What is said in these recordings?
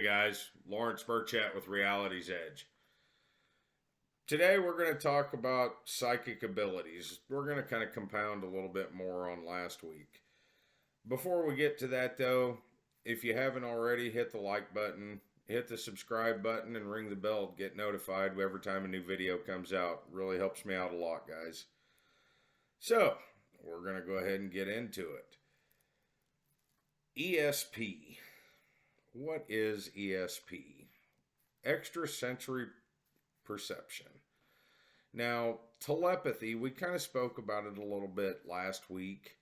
Hey guys, Lawrence Burchat with Reality's Edge. Today we're going to talk about psychic abilities. We're going to kind of compound a little bit more on last week. Before we get to that though, if you haven't already, hit the like button, hit the subscribe button, and ring the bell to get notified every time a new video comes out. Really helps me out a lot, guys. So, we're going to go ahead and get into it. ESP. What is ESP? Extrasensory perception. Now, telepathy, we kind of spoke about it a little bit last week.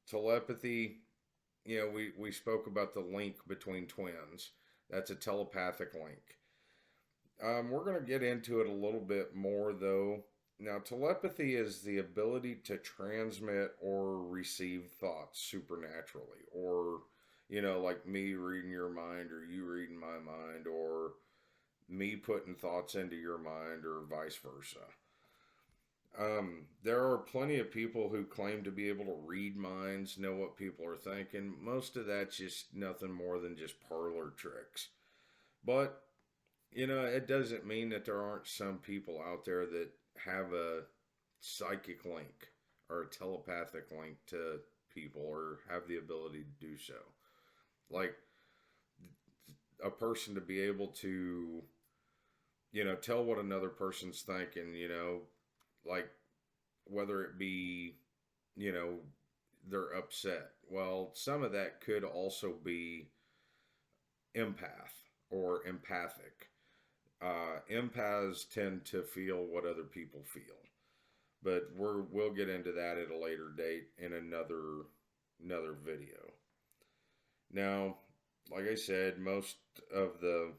Telepathy, we spoke about the link between twins. That's a telepathic link. We're going to get into it a little bit more, though. Now, telepathy is the ability to transmit or receive thoughts supernaturally, or like me reading your mind or you reading my mind or me putting thoughts into your mind or vice versa. There are plenty of people who claim to be able to read minds, know what people are thinking. Most of that's just nothing more than just parlor tricks. But, it doesn't mean that there aren't some people out there that have a psychic link or a telepathic link to people or have the ability to do so. Like a person to be able to, tell what another person's thinking, like whether it be, they're upset. Well, some of that could also be empath or empathic. Empaths tend to feel what other people feel, but we'll get into that at a later date in another video. Now, like I said, most of the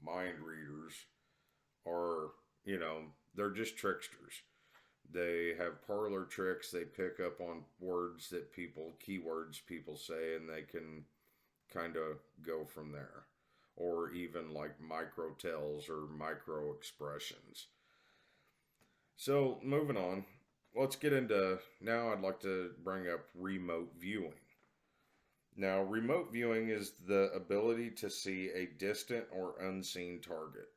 mind readers are, they're just tricksters. They have parlor tricks. They pick up on keywords people say, and they can kind of go from there. Or even like micro tells or micro expressions. So, moving on, let's get into, now I'd like to bring up remote viewing. Now, remote viewing is the ability to see a distant or unseen target.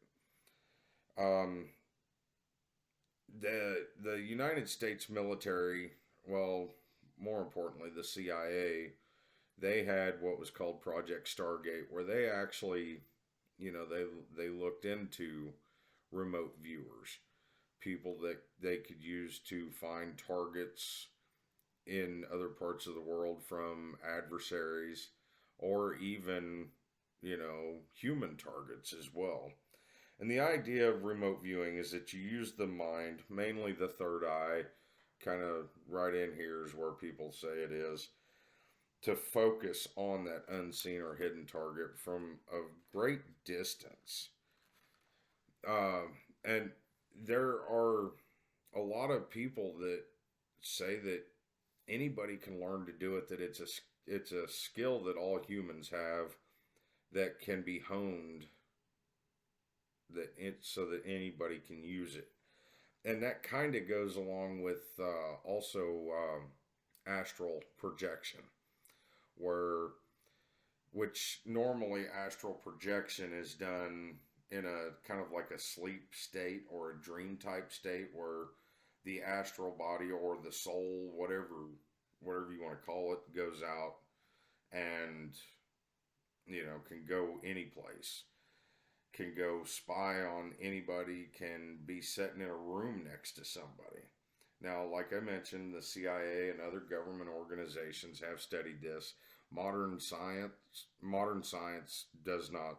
The United States military, well, more importantly, the CIA, they had what was called Project Stargate, where they actually, they looked into remote viewers, people that they could use to find targets in other parts of the world from adversaries or even, human targets as well. And the idea of remote viewing is that you use the mind, mainly the third eye, kind of right in here is where people say it is, to focus on that unseen or hidden target from a great distance. And there are a lot of people that say that anybody can learn to do it, that it's a skill that all humans have that can be honed, so that anybody can use it. And that kind of goes along with also astral projection, which normally astral projection is done in a kind of like a sleep state or a dream type state where the astral body or the soul, whatever you want to call it, goes out and, can go any place, can go spy on anybody, can be sitting in a room next to somebody. Now, like I mentioned, the CIA and other government organizations have studied this. Modern science does not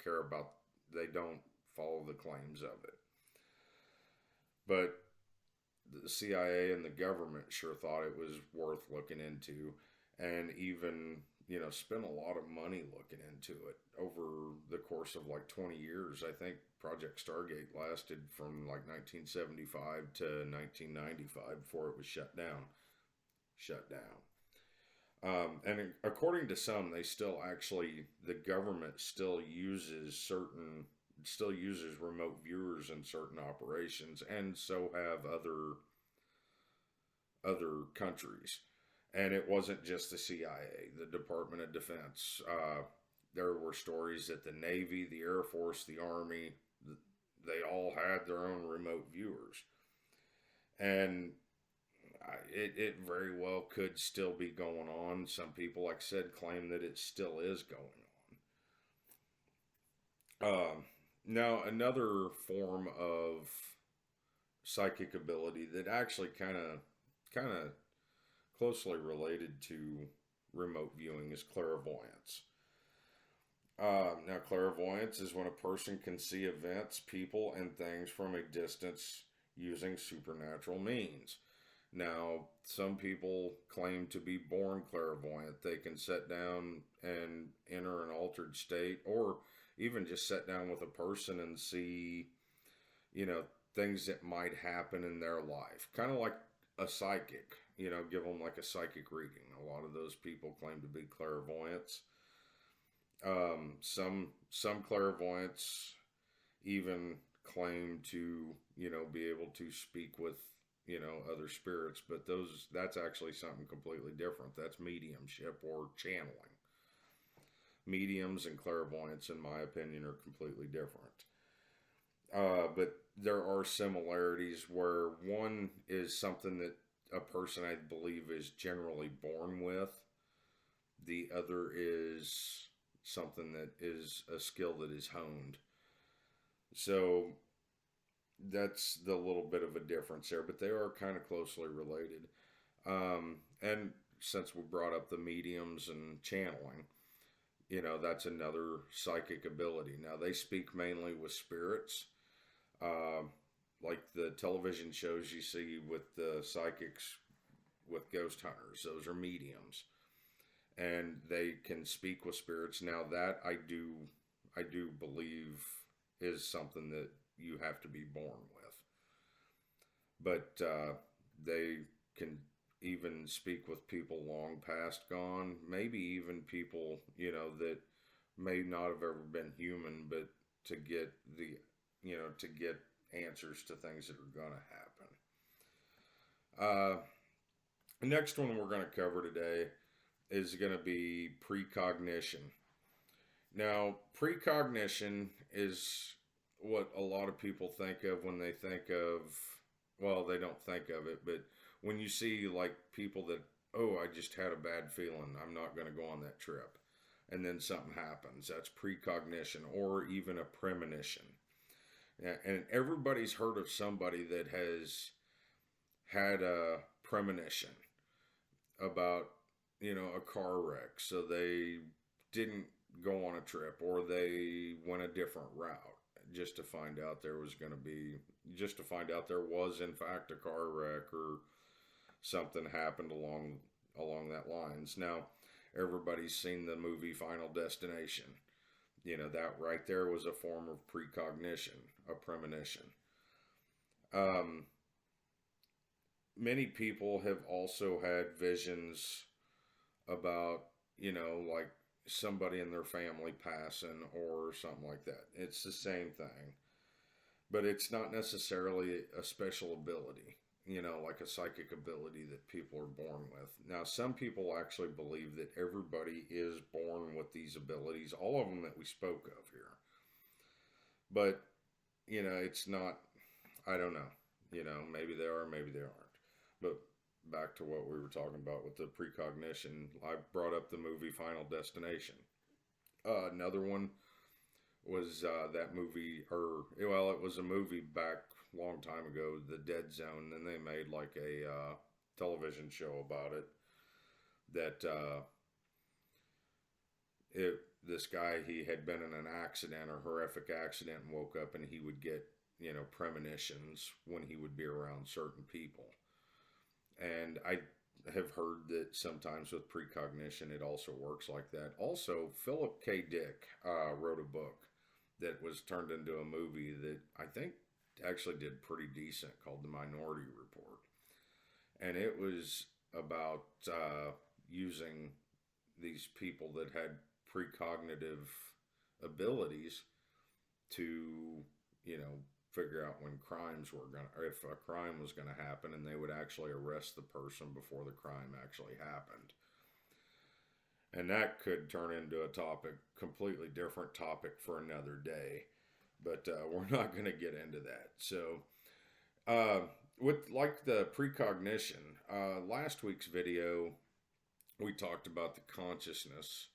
care about. They don't follow the claims of it. But the CIA and the government sure thought it was worth looking into, and even, spent a lot of money looking into it over the course of like 20 years. I think Project Stargate lasted from like 1975 to 1995 before it was shut down. And according to some, the government still uses remote viewers in certain operations, and so have other countries. And it wasn't just the CIA, the Department of Defense. There were stories that the Navy, the Air Force, the Army, they all had their own remote viewers. And it very well could still be going on. Some people, like I said, claim that it still is going on. Now, another form of psychic ability that actually kind of closely related to remote viewing is clairvoyance. Now, clairvoyance is when a person can see events, people, and things from a distance using supernatural means. Now, some people claim to be born clairvoyant. They can sit down and enter an altered state, or even just sit down with a person and see, you know, things that might happen in their life. Kind of like a psychic, you know, give them like a psychic reading. A lot of those people claim to be clairvoyants. Some clairvoyants even claim to, you know, be able to speak with, you know, other spirits, but that's actually something completely different. That's mediumship or channeling. Mediums and clairvoyance, in my opinion, are completely different. But there are similarities where one is something that a person, I believe, is generally born with. The other is something that is a skill that is honed. So that's the little bit of a difference there, but they are kind of closely related. And since we brought up the mediums and channeling, you know, that's another psychic ability. Now, they speak mainly with spirits, like the television shows you see with the psychics with ghost hunters. Those are mediums, and they can speak with spirits. Now, that I do believe is something that you have to be born with. But they can even speak with people long past gone, maybe even people, you know, that may not have ever been human, but to get to get answers to things that are going to happen. The next one we're going to cover today is going to be precognition. Now, precognition is what a lot of people think of when they think of, well, they don't think of it, but when you see like people that, oh, I just had a bad feeling, I'm not going to go on that trip, and then something happens, that's precognition, or even a premonition. And everybody's heard of somebody that has had a premonition about, you know, a car wreck, so they didn't go on a trip, or they went a different route just to find out there was in fact a car wreck, or something happened along that lines. Now, everybody's seen the movie Final Destination. You know, that right there was a form of precognition, a premonition. Many people have also had visions about, you know, like somebody in their family passing or something like that. It's the same thing, but it's not necessarily a special ability, you know, like a psychic ability that people are born with. Now, some people actually believe that everybody is born with these abilities, all of them that we spoke of here. But, you know, it's not, I don't know, you know, maybe they are, maybe they aren't. But back to what we were talking about with the precognition, I brought up the movie Final Destination. Another one was that movie, it was a movie back a long time ago, The Dead Zone. Then they made like a television show about it. That this guy, he had been in an accident, a horrific accident, and woke up, and he would get, you know, premonitions when he would be around certain people. And I have heard that sometimes with precognition, it also works like that. Also, Philip K. Dick wrote a book that was turned into a movie that I think actually did pretty decent, called The Minority Report. And it was about using these people that had precognitive abilities to, you know, figure out when crimes were going to, or if a crime was going to happen, and they would actually arrest the person before the crime actually happened. And that could turn into a topic, completely different topic for another day. But we're not going to get into that. So, with like the precognition, last week's video, we talked about the consciousness,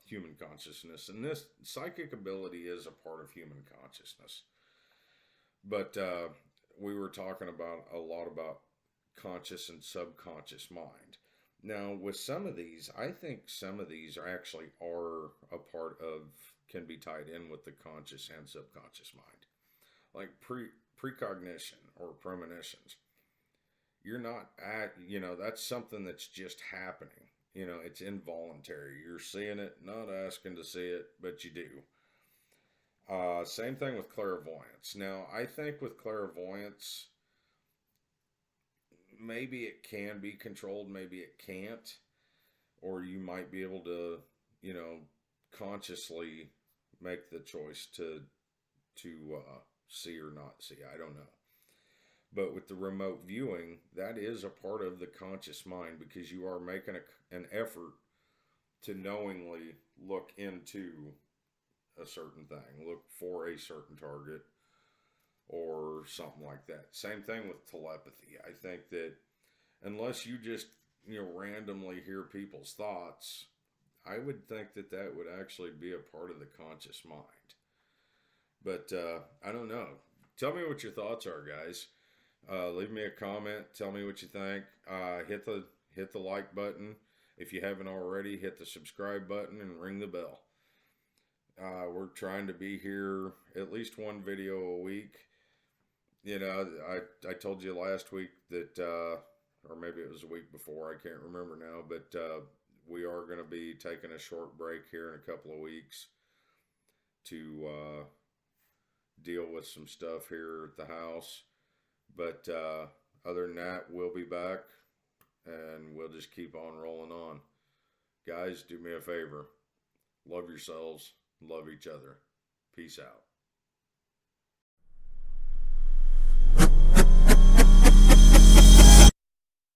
human consciousness, and this psychic ability is a part of human consciousness. But we were talking about a lot about conscious and subconscious mind. Now, with some of these, I think some of these are actually a part of, can be tied in with the conscious and subconscious mind. Like precognition or premonitions. You're not that's something that's just happening. It's involuntary. You're seeing it, not asking to see it, but you do. Same thing with clairvoyance. Now, I think with clairvoyance, maybe it can be controlled, maybe it can't. Or you might be able to, consciously make the choice to see or not see. I don't know. But with the remote viewing, that is a part of the conscious mind, because you are making an effort to knowingly look into a certain thing, look for a certain target or something like that. Same thing with telepathy. I think that unless you just, randomly hear people's thoughts, I would think that that would actually be a part of the conscious mind. But I don't know. Tell me what your thoughts are, guys. Leave me a comment. Tell me what you think. Hit the like button. If you haven't already, hit the subscribe button and ring the bell. We're trying to be here at least one video a week. I told you last week that, or maybe it was a week before, I can't remember now, but we are going to be taking a short break here in a couple of weeks to deal with some stuff here at the house. But other than that, we'll be back, and we'll just keep on rolling on. Guys, do me a favor. Love yourselves. Love each other. Peace out.